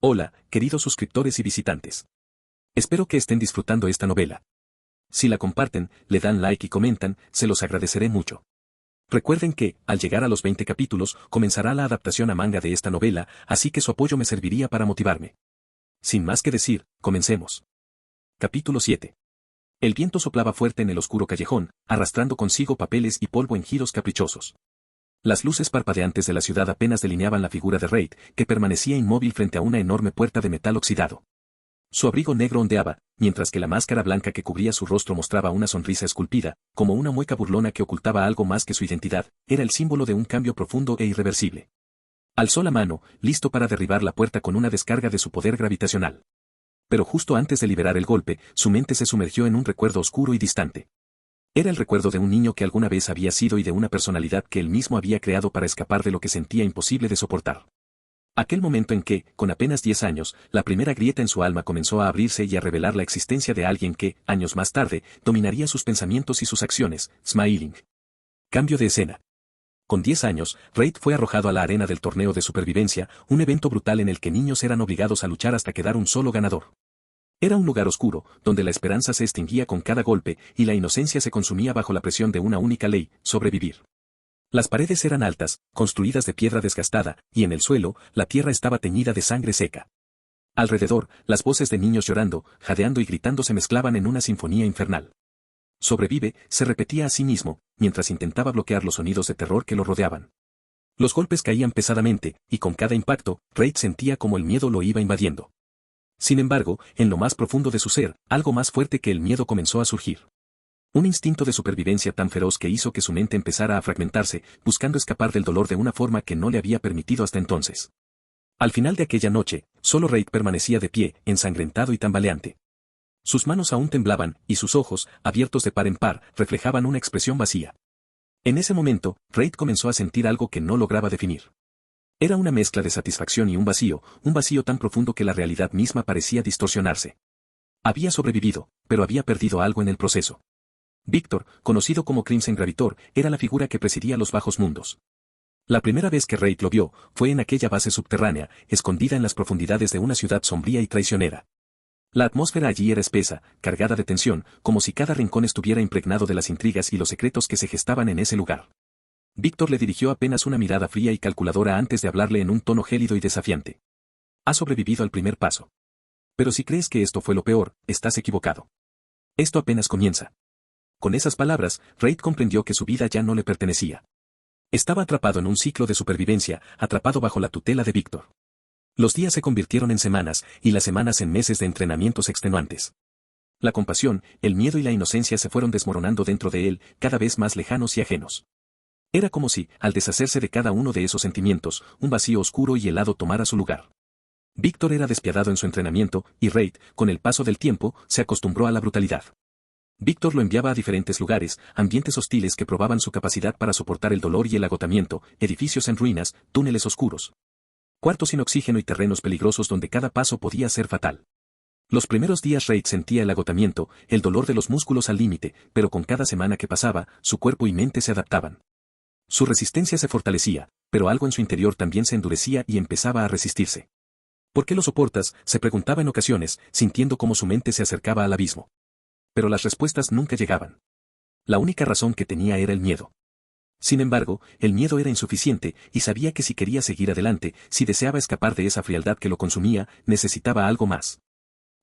Hola, queridos suscriptores y visitantes. Espero que estén disfrutando esta novela. Si la comparten, le dan like y comentan, se los agradeceré mucho. Recuerden que, al llegar a los 20 capítulos, comenzará la adaptación a manga de esta novela, así que su apoyo me serviría para motivarme. Sin más que decir, comencemos. Capítulo 7. El viento soplaba fuerte en el oscuro callejón, arrastrando consigo papeles y polvo en giros caprichosos. Las luces parpadeantes de la ciudad apenas delineaban la figura de Reid, que permanecía inmóvil frente a una enorme puerta de metal oxidado. Su abrigo negro ondeaba, mientras que la máscara blanca que cubría su rostro mostraba una sonrisa esculpida, como una mueca burlona que ocultaba algo más que su identidad, era el símbolo de un cambio profundo e irreversible. Alzó la mano, listo para derribar la puerta con una descarga de su poder gravitacional. Pero justo antes de liberar el golpe, su mente se sumergió en un recuerdo oscuro y distante. Era el recuerdo de un niño que alguna vez había sido y de una personalidad que él mismo había creado para escapar de lo que sentía imposible de soportar. Aquel momento en que, con apenas 10 años, la primera grieta en su alma comenzó a abrirse y a revelar la existencia de alguien que, años más tarde, dominaría sus pensamientos y sus acciones, Smiling. Cambio de escena. Con 10 años, Reid fue arrojado a la arena del torneo de supervivencia, un evento brutal en el que niños eran obligados a luchar hasta quedar un solo ganador. Era un lugar oscuro, donde la esperanza se extinguía con cada golpe, y la inocencia se consumía bajo la presión de una única ley, sobrevivir. Las paredes eran altas, construidas de piedra desgastada, y en el suelo, la tierra estaba teñida de sangre seca. Alrededor, las voces de niños llorando, jadeando y gritando se mezclaban en una sinfonía infernal. Sobrevive, se repetía a sí mismo, mientras intentaba bloquear los sonidos de terror que lo rodeaban. Los golpes caían pesadamente, y con cada impacto, Reid sentía como el miedo lo iba invadiendo. Sin embargo, en lo más profundo de su ser, algo más fuerte que el miedo comenzó a surgir. Un instinto de supervivencia tan feroz que hizo que su mente empezara a fragmentarse, buscando escapar del dolor de una forma que no le había permitido hasta entonces. Al final de aquella noche, solo Reid permanecía de pie, ensangrentado y tambaleante. Sus manos aún temblaban, y sus ojos, abiertos de par en par, reflejaban una expresión vacía. En ese momento, Reid comenzó a sentir algo que no lograba definir. Era una mezcla de satisfacción y un vacío tan profundo que la realidad misma parecía distorsionarse. Había sobrevivido, pero había perdido algo en el proceso. Víctor, conocido como Crimson Gravitor, era la figura que presidía los bajos mundos. La primera vez que Reid lo vio, fue en aquella base subterránea, escondida en las profundidades de una ciudad sombría y traicionera. La atmósfera allí era espesa, cargada de tensión, como si cada rincón estuviera impregnado de las intrigas y los secretos que se gestaban en ese lugar. Víctor le dirigió apenas una mirada fría y calculadora antes de hablarle en un tono gélido y desafiante. Has sobrevivido al primer paso. Pero si crees que esto fue lo peor, estás equivocado. Esto apenas comienza. Con esas palabras, Reid comprendió que su vida ya no le pertenecía. Estaba atrapado en un ciclo de supervivencia, atrapado bajo la tutela de Víctor. Los días se convirtieron en semanas, y las semanas en meses de entrenamientos extenuantes. La compasión, el miedo y la inocencia se fueron desmoronando dentro de él, cada vez más lejanos y ajenos. Era como si, al deshacerse de cada uno de esos sentimientos, un vacío oscuro y helado tomara su lugar. Víctor era despiadado en su entrenamiento, y Reid, con el paso del tiempo, se acostumbró a la brutalidad. Víctor lo enviaba a diferentes lugares, ambientes hostiles que probaban su capacidad para soportar el dolor y el agotamiento, edificios en ruinas, túneles oscuros. Cuartos sin oxígeno y terrenos peligrosos donde cada paso podía ser fatal. Los primeros días Reid sentía el agotamiento, el dolor de los músculos al límite, pero con cada semana que pasaba, su cuerpo y mente se adaptaban. Su resistencia se fortalecía, pero algo en su interior también se endurecía y empezaba a resistirse. ¿Por qué lo soportas?, se preguntaba en ocasiones, sintiendo cómo su mente se acercaba al abismo. Pero las respuestas nunca llegaban. La única razón que tenía era el miedo. Sin embargo, el miedo era insuficiente, y sabía que si quería seguir adelante, si deseaba escapar de esa frialdad que lo consumía, necesitaba algo más.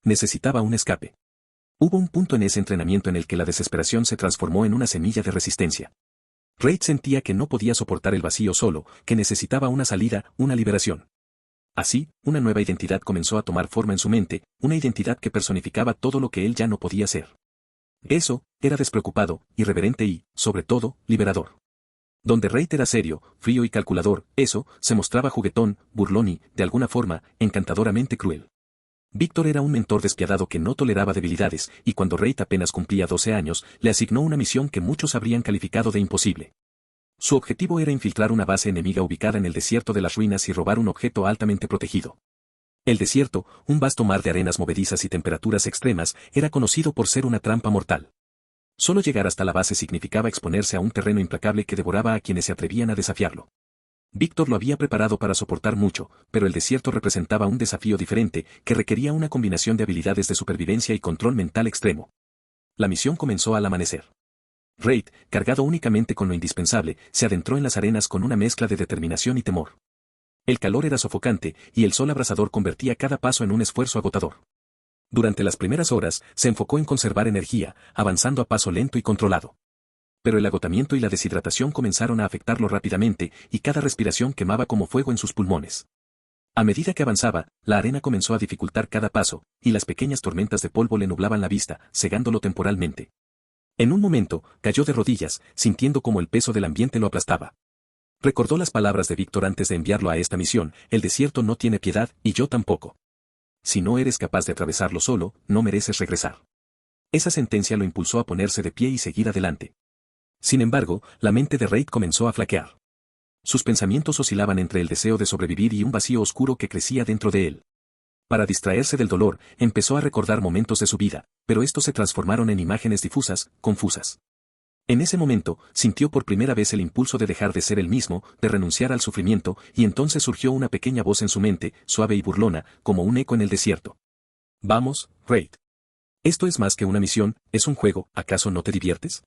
Necesitaba un escape. Hubo un punto en ese entrenamiento en el que la desesperación se transformó en una semilla de resistencia. Reid sentía que no podía soportar el vacío solo, que necesitaba una salida, una liberación. Así, una nueva identidad comenzó a tomar forma en su mente, una identidad que personificaba todo lo que él ya no podía ser. Eso, era despreocupado, irreverente y, sobre todo, liberador. Donde Reid era serio, frío y calculador, eso, se mostraba juguetón, burlón y, de alguna forma, encantadoramente cruel. Víctor era un mentor despiadado que no toleraba debilidades, y cuando Reid apenas cumplía 12 años, le asignó una misión que muchos habrían calificado de imposible. Su objetivo era infiltrar una base enemiga ubicada en el desierto de las ruinas y robar un objeto altamente protegido. El desierto, un vasto mar de arenas movedizas y temperaturas extremas, era conocido por ser una trampa mortal. Solo llegar hasta la base significaba exponerse a un terreno implacable que devoraba a quienes se atrevían a desafiarlo. Víctor lo había preparado para soportar mucho, pero el desierto representaba un desafío diferente, que requería una combinación de habilidades de supervivencia y control mental extremo. La misión comenzó al amanecer. Reid, cargado únicamente con lo indispensable, se adentró en las arenas con una mezcla de determinación y temor. El calor era sofocante, y el sol abrasador convertía cada paso en un esfuerzo agotador. Durante las primeras horas, se enfocó en conservar energía, avanzando a paso lento y controlado. Pero el agotamiento y la deshidratación comenzaron a afectarlo rápidamente, y cada respiración quemaba como fuego en sus pulmones. A medida que avanzaba, la arena comenzó a dificultar cada paso, y las pequeñas tormentas de polvo le nublaban la vista, cegándolo temporalmente. En un momento, cayó de rodillas, sintiendo como el peso del ambiente lo aplastaba. Recordó las palabras de Víctor antes de enviarlo a esta misión: el desierto no tiene piedad, y yo tampoco. Si no eres capaz de atravesarlo solo, no mereces regresar. Esa sentencia lo impulsó a ponerse de pie y seguir adelante. Sin embargo, la mente de Reid comenzó a flaquear. Sus pensamientos oscilaban entre el deseo de sobrevivir y un vacío oscuro que crecía dentro de él. Para distraerse del dolor, empezó a recordar momentos de su vida, pero estos se transformaron en imágenes difusas, confusas. En ese momento, sintió por primera vez el impulso de dejar de ser él mismo, de renunciar al sufrimiento, y entonces surgió una pequeña voz en su mente, suave y burlona, como un eco en el desierto. Vamos, Reid. Esto es más que una misión, es un juego, ¿acaso no te diviertes?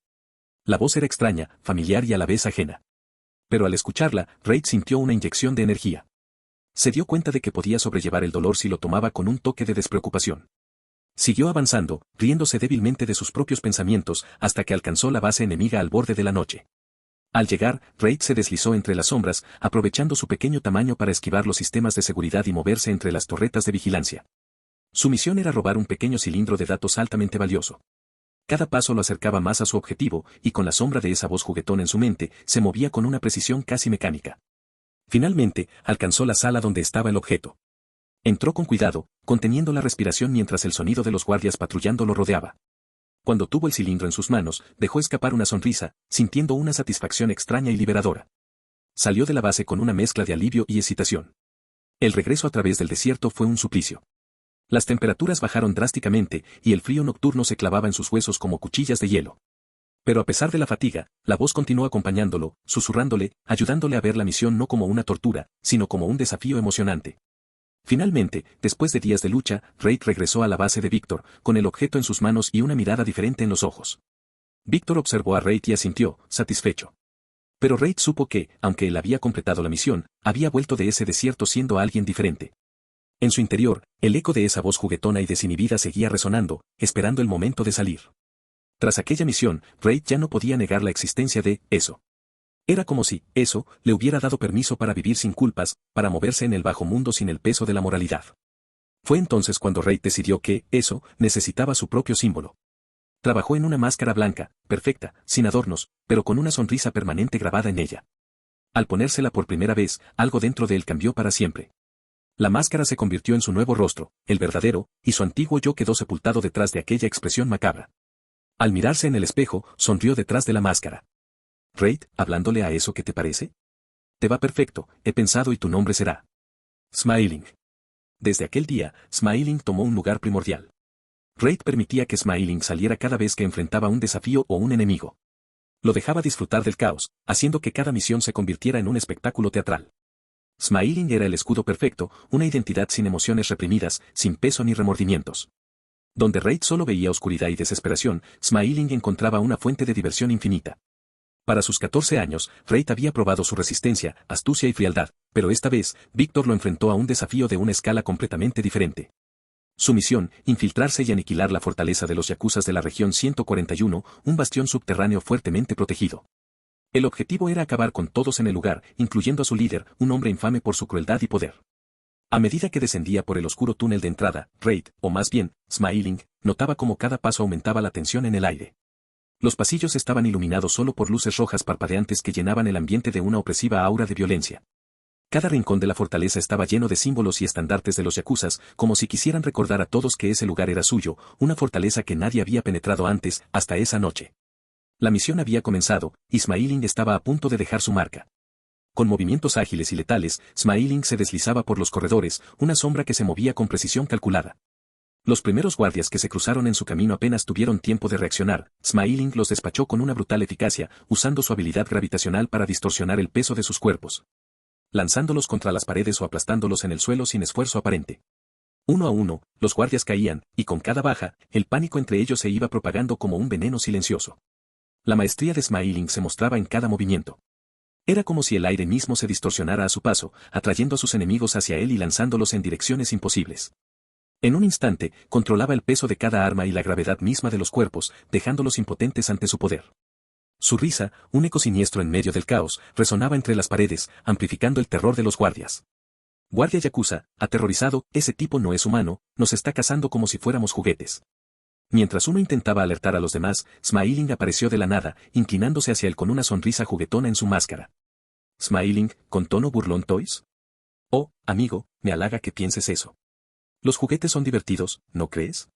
La voz era extraña, familiar y a la vez ajena. Pero al escucharla, Reid sintió una inyección de energía. Se dio cuenta de que podía sobrellevar el dolor si lo tomaba con un toque de despreocupación. Siguió avanzando, riéndose débilmente de sus propios pensamientos, hasta que alcanzó la base enemiga al borde de la noche. Al llegar, Reid se deslizó entre las sombras, aprovechando su pequeño tamaño para esquivar los sistemas de seguridad y moverse entre las torretas de vigilancia. Su misión era robar un pequeño cilindro de datos altamente valioso. Cada paso lo acercaba más a su objetivo, y con la sombra de esa voz juguetona en su mente, se movía con una precisión casi mecánica. Finalmente, alcanzó la sala donde estaba el objeto. Entró con cuidado, conteniendo la respiración mientras el sonido de los guardias patrullando lo rodeaba. Cuando tuvo el cilindro en sus manos, dejó escapar una sonrisa, sintiendo una satisfacción extraña y liberadora. Salió de la base con una mezcla de alivio y excitación. El regreso a través del desierto fue un suplicio. Las temperaturas bajaron drásticamente, y el frío nocturno se clavaba en sus huesos como cuchillas de hielo. Pero a pesar de la fatiga, la voz continuó acompañándolo, susurrándole, ayudándole a ver la misión no como una tortura, sino como un desafío emocionante. Finalmente, después de días de lucha, Reid regresó a la base de Víctor, con el objeto en sus manos y una mirada diferente en los ojos. Víctor observó a Reid y asintió, satisfecho. Pero Reid supo que, aunque él había completado la misión, había vuelto de ese desierto siendo alguien diferente. En su interior, el eco de esa voz juguetona y desinhibida seguía resonando, esperando el momento de salir. Tras aquella misión, Reid ya no podía negar la existencia de eso. Era como si, eso, le hubiera dado permiso para vivir sin culpas, para moverse en el bajo mundo sin el peso de la moralidad. Fue entonces cuando Reid decidió que, eso, necesitaba su propio símbolo. Trabajó en una máscara blanca, perfecta, sin adornos, pero con una sonrisa permanente grabada en ella. Al ponérsela por primera vez, algo dentro de él cambió para siempre. La máscara se convirtió en su nuevo rostro, el verdadero, y su antiguo yo quedó sepultado detrás de aquella expresión macabra. Al mirarse en el espejo, sonrió detrás de la máscara. Reid, hablándole a eso, ¿qué te parece? Te va perfecto, he pensado, y tu nombre será Smiling. Desde aquel día, Smiling tomó un lugar primordial. Reid permitía que Smiling saliera cada vez que enfrentaba un desafío o un enemigo. Lo dejaba disfrutar del caos, haciendo que cada misión se convirtiera en un espectáculo teatral. Smiling era el escudo perfecto, una identidad sin emociones reprimidas, sin peso ni remordimientos. Donde Reid solo veía oscuridad y desesperación, Smiling encontraba una fuente de diversión infinita. Para sus 14 años, Reid había probado su resistencia, astucia y frialdad, pero esta vez, Víctor lo enfrentó a un desafío de una escala completamente diferente. Su misión, infiltrarse y aniquilar la fortaleza de los yakuzas de la región 141, un bastión subterráneo fuertemente protegido. El objetivo era acabar con todos en el lugar, incluyendo a su líder, un hombre infame por su crueldad y poder. A medida que descendía por el oscuro túnel de entrada, Reid, o más bien, Smiling, notaba cómo cada paso aumentaba la tensión en el aire. Los pasillos estaban iluminados solo por luces rojas parpadeantes que llenaban el ambiente de una opresiva aura de violencia. Cada rincón de la fortaleza estaba lleno de símbolos y estandartes de los yakuzas, como si quisieran recordar a todos que ese lugar era suyo, una fortaleza que nadie había penetrado antes, hasta esa noche. La misión había comenzado, y Smiling estaba a punto de dejar su marca. Con movimientos ágiles y letales, Smiling se deslizaba por los corredores, una sombra que se movía con precisión calculada. Los primeros guardias que se cruzaron en su camino apenas tuvieron tiempo de reaccionar. Smiling los despachó con una brutal eficacia, usando su habilidad gravitacional para distorsionar el peso de sus cuerpos. lanzándolos contra las paredes o aplastándolos en el suelo sin esfuerzo aparente. Uno a uno, los guardias caían, y con cada baja, el pánico entre ellos se iba propagando como un veneno silencioso. La maestría de Smiling se mostraba en cada movimiento. Era como si el aire mismo se distorsionara a su paso, atrayendo a sus enemigos hacia él y lanzándolos en direcciones imposibles. En un instante, controlaba el peso de cada arma y la gravedad misma de los cuerpos, dejándolos impotentes ante su poder. Su risa, un eco siniestro en medio del caos, resonaba entre las paredes, amplificando el terror de los guardias. Guardia Yakuza, aterrorizado, ese tipo no es humano, nos está cazando como si fuéramos juguetes. Mientras uno intentaba alertar a los demás, Smiling apareció de la nada, inclinándose hacia él con una sonrisa juguetona en su máscara. Smiling, con tono burlón Toys. Oh, amigo, me halaga que pienses eso. Los juguetes son divertidos, ¿no crees?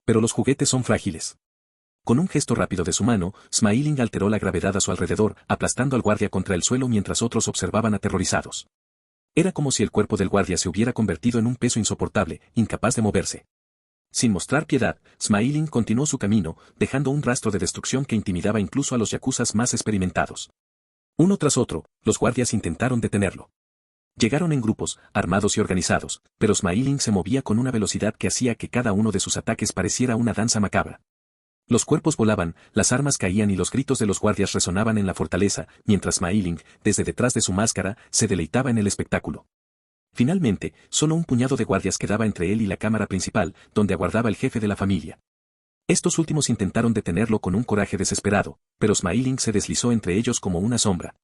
Pero los juguetes son frágiles. Con un gesto rápido de su mano, Smiling alteró la gravedad a su alrededor, aplastando al guardia contra el suelo mientras otros observaban aterrorizados. Era como si el cuerpo del guardia se hubiera convertido en un peso insoportable, incapaz de moverse. Sin mostrar piedad, Smiling continuó su camino, dejando un rastro de destrucción que intimidaba incluso a los yakuzas más experimentados. Uno tras otro, los guardias intentaron detenerlo. Llegaron en grupos, armados y organizados, pero Smiling se movía con una velocidad que hacía que cada uno de sus ataques pareciera una danza macabra. Los cuerpos volaban, las armas caían y los gritos de los guardias resonaban en la fortaleza, mientras Smiling, desde detrás de su máscara, se deleitaba en el espectáculo. Finalmente, solo un puñado de guardias quedaba entre él y la cámara principal, donde aguardaba el jefe de la familia. Estos últimos intentaron detenerlo con un coraje desesperado, pero Smiling se deslizó entre ellos como una sombra.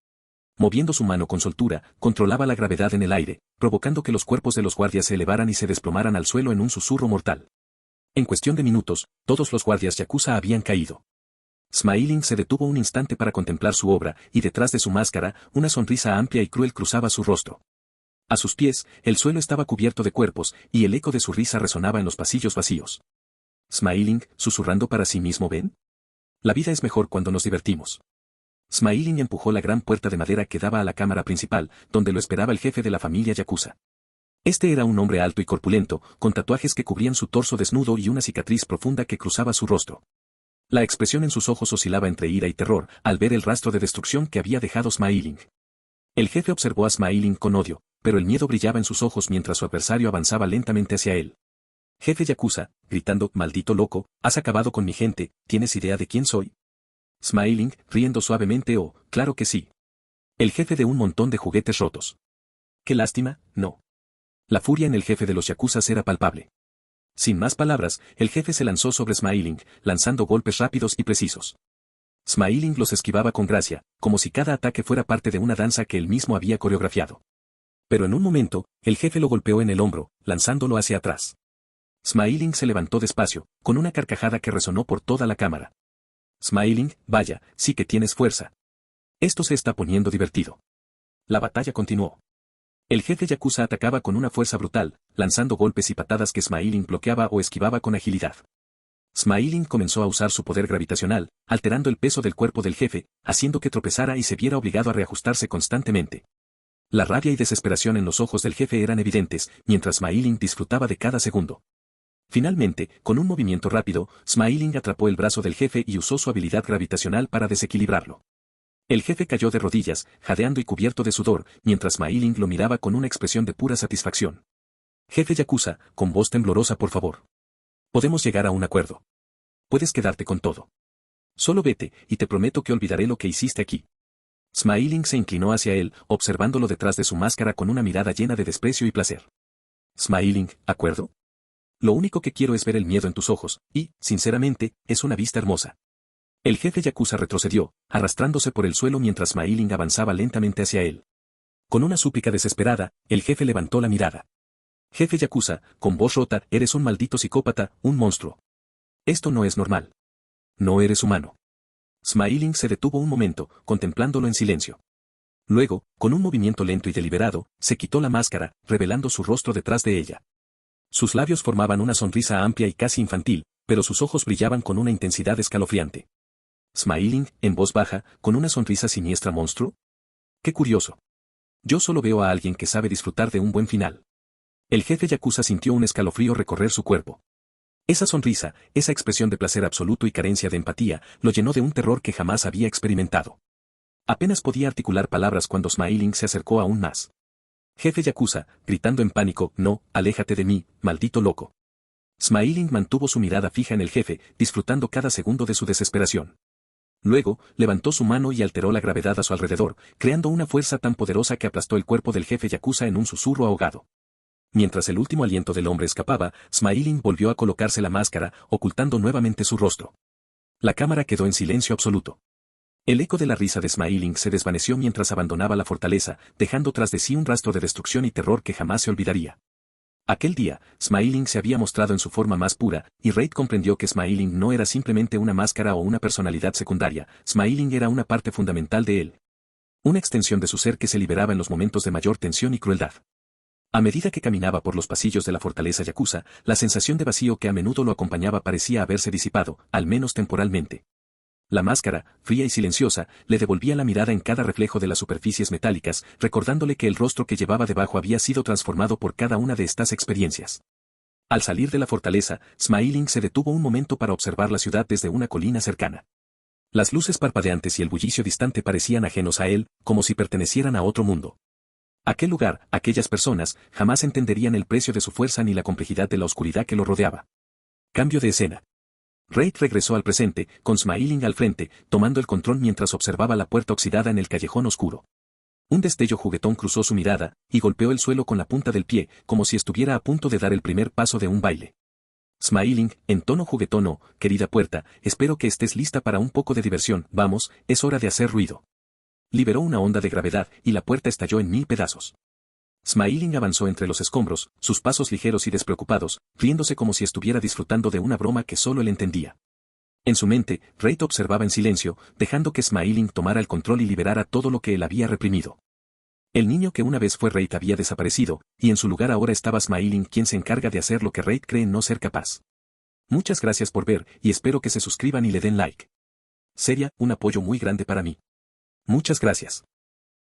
Moviendo su mano con soltura, controlaba la gravedad en el aire, provocando que los cuerpos de los guardias se elevaran y se desplomaran al suelo en un susurro mortal. En cuestión de minutos, todos los guardias yakuza habían caído. Smiling se detuvo un instante para contemplar su obra, y detrás de su máscara, una sonrisa amplia y cruel cruzaba su rostro. A sus pies, el suelo estaba cubierto de cuerpos, y el eco de su risa resonaba en los pasillos vacíos. Smiling, susurrando para sí mismo, ¿ven? La vida es mejor cuando nos divertimos. Smiling empujó la gran puerta de madera que daba a la cámara principal, donde lo esperaba el jefe de la familia yakuza. Este era un hombre alto y corpulento, con tatuajes que cubrían su torso desnudo y una cicatriz profunda que cruzaba su rostro. La expresión en sus ojos oscilaba entre ira y terror, al ver el rastro de destrucción que había dejado Smiling. El jefe observó a Smiling con odio, pero el miedo brillaba en sus ojos mientras su adversario avanzaba lentamente hacia él. Jefe yakuza, gritando, maldito loco, has acabado con mi gente, ¿tienes idea de quién soy? Smiling, riendo suavemente, oh, claro que sí. El jefe de un montón de juguetes rotos. Qué lástima, no. La furia en el jefe de los yakuzas era palpable. Sin más palabras, el jefe se lanzó sobre Smiling, lanzando golpes rápidos y precisos. Smiling los esquivaba con gracia, como si cada ataque fuera parte de una danza que él mismo había coreografiado. Pero en un momento, el jefe lo golpeó en el hombro, lanzándolo hacia atrás. Smiling se levantó despacio, con una carcajada que resonó por toda la cámara. Smiling, vaya, sí que tienes fuerza. Esto se está poniendo divertido. La batalla continuó. El jefe yakuza atacaba con una fuerza brutal, lanzando golpes y patadas que Smiling bloqueaba o esquivaba con agilidad. Smiling comenzó a usar su poder gravitacional, alterando el peso del cuerpo del jefe, haciendo que tropezara y se viera obligado a reajustarse constantemente. La rabia y desesperación en los ojos del jefe eran evidentes, mientras Smiling disfrutaba de cada segundo. Finalmente, con un movimiento rápido, Smiling atrapó el brazo del jefe y usó su habilidad gravitacional para desequilibrarlo. El jefe cayó de rodillas, jadeando y cubierto de sudor, mientras Smiling lo miraba con una expresión de pura satisfacción. Jefe yakuza, con voz temblorosa, por favor. Podemos llegar a un acuerdo. Puedes quedarte con todo. Solo vete, y te prometo que olvidaré lo que hiciste aquí. Smiling se inclinó hacia él, observándolo detrás de su máscara con una mirada llena de desprecio y placer. Smiling, ¿acuerdo? Lo único que quiero es ver el miedo en tus ojos, y, sinceramente, es una vista hermosa. El jefe yakuza retrocedió, arrastrándose por el suelo mientras Smiling avanzaba lentamente hacia él. Con una súplica desesperada, el jefe levantó la mirada. Jefe yakuza, con voz rota, eres un maldito psicópata, un monstruo. Esto no es normal. No eres humano. Smiling se detuvo un momento, contemplándolo en silencio. Luego, con un movimiento lento y deliberado, se quitó la máscara, revelando su rostro detrás de ella. Sus labios formaban una sonrisa amplia y casi infantil, pero sus ojos brillaban con una intensidad escalofriante. Smiling, en voz baja, con una sonrisa siniestra, ¿monstruo? Qué curioso. Yo solo veo a alguien que sabe disfrutar de un buen final. El jefe yakuza sintió un escalofrío recorrer su cuerpo. Esa sonrisa, esa expresión de placer absoluto y carencia de empatía, lo llenó de un terror que jamás había experimentado. Apenas podía articular palabras cuando Smiling se acercó aún más. Jefe Yakuza, gritando en pánico, no, aléjate de mí, maldito loco. Smiling mantuvo su mirada fija en el jefe, disfrutando cada segundo de su desesperación. Luego, levantó su mano y alteró la gravedad a su alrededor, creando una fuerza tan poderosa que aplastó el cuerpo del jefe Yakuza en un susurro ahogado. Mientras el último aliento del hombre escapaba, Smiling volvió a colocarse la máscara, ocultando nuevamente su rostro. La cámara quedó en silencio absoluto. El eco de la risa de Smiling se desvaneció mientras abandonaba la fortaleza, dejando tras de sí un rastro de destrucción y terror que jamás se olvidaría. Aquel día, Smiling se había mostrado en su forma más pura, y Raid comprendió que Smiling no era simplemente una máscara o una personalidad secundaria, Smiling era una parte fundamental de él. Una extensión de su ser que se liberaba en los momentos de mayor tensión y crueldad. A medida que caminaba por los pasillos de la fortaleza Yakuza, la sensación de vacío que a menudo lo acompañaba parecía haberse disipado, al menos temporalmente. La máscara, fría y silenciosa, le devolvía la mirada en cada reflejo de las superficies metálicas, recordándole que el rostro que llevaba debajo había sido transformado por cada una de estas experiencias. Al salir de la fortaleza, Smiling se detuvo un momento para observar la ciudad desde una colina cercana. Las luces parpadeantes y el bullicio distante parecían ajenos a él, como si pertenecieran a otro mundo. Aquel lugar, aquellas personas, jamás entenderían el precio de su fuerza ni la complejidad de la oscuridad que lo rodeaba. Cambio de escena. Raid regresó al presente, con Smiling al frente, tomando el control mientras observaba la puerta oxidada en el callejón oscuro. Un destello juguetón cruzó su mirada, y golpeó el suelo con la punta del pie, como si estuviera a punto de dar el primer paso de un baile. Smiling, en tono juguetón, oh, querida puerta, espero que estés lista para un poco de diversión, vamos, es hora de hacer ruido. Liberó una onda de gravedad, y la puerta estalló en 1000 pedazos. Smiling avanzó entre los escombros, sus pasos ligeros y despreocupados, riéndose como si estuviera disfrutando de una broma que solo él entendía. En su mente, Raid observaba en silencio, dejando que Smiling tomara el control y liberara todo lo que él había reprimido. El niño que una vez fue Raid había desaparecido, y en su lugar ahora estaba Smiling, quien se encarga de hacer lo que Raid cree no ser capaz. Muchas gracias por ver, y espero que se suscriban y le den like. Sería un apoyo muy grande para mí. Muchas gracias.